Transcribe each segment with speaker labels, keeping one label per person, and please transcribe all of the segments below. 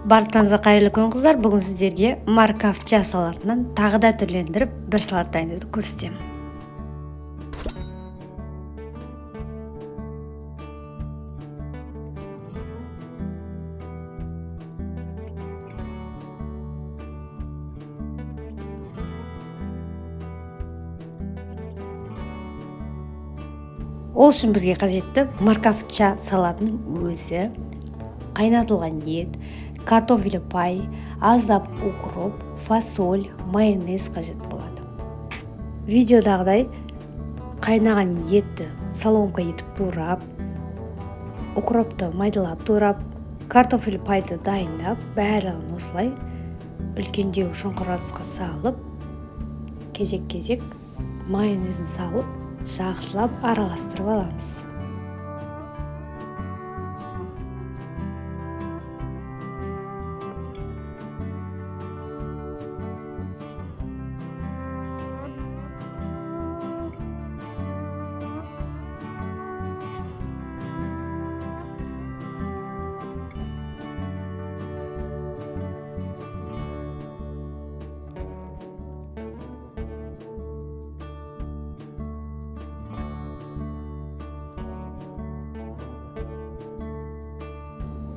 Speaker 1: Барлықтарыңызға қайырлы күн қыздар. Бүгін сіздерге маркавча салатынан тағы да түрлендіріп бір салат дайындауды көрсетемін. Ол үшін бізге қажетті маркавча салатының өзі, қайнатылған ет, картофель пай, аздап укроп, фасоль, майонез қажет болады. Видеодағыдай қайнаған етті соломка етіп турап, укропты майдалап турап, картофель пайды дайындап, барлығын осылай үлкендеу шұңқыр ыдысқа салып, кезек-кезек майонезін салып, жақсылап араластырып аламыз.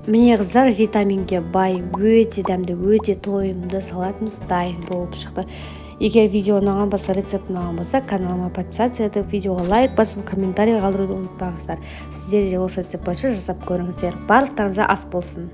Speaker 1: Міне қыздар, витаминге бай, өте дәмді, өте тойымды салатымыз дайын болып шықты. Егер видео ұнаған болса, рецепт ұнаған болса, каналыма подписаться етіп, видеоға лайк басып, комментарий қалдыруды ұмытпаңыздар. Сіздер де осы рецепт бойынша жасап көріңіздер. Барлықтарыңызға ас болсын.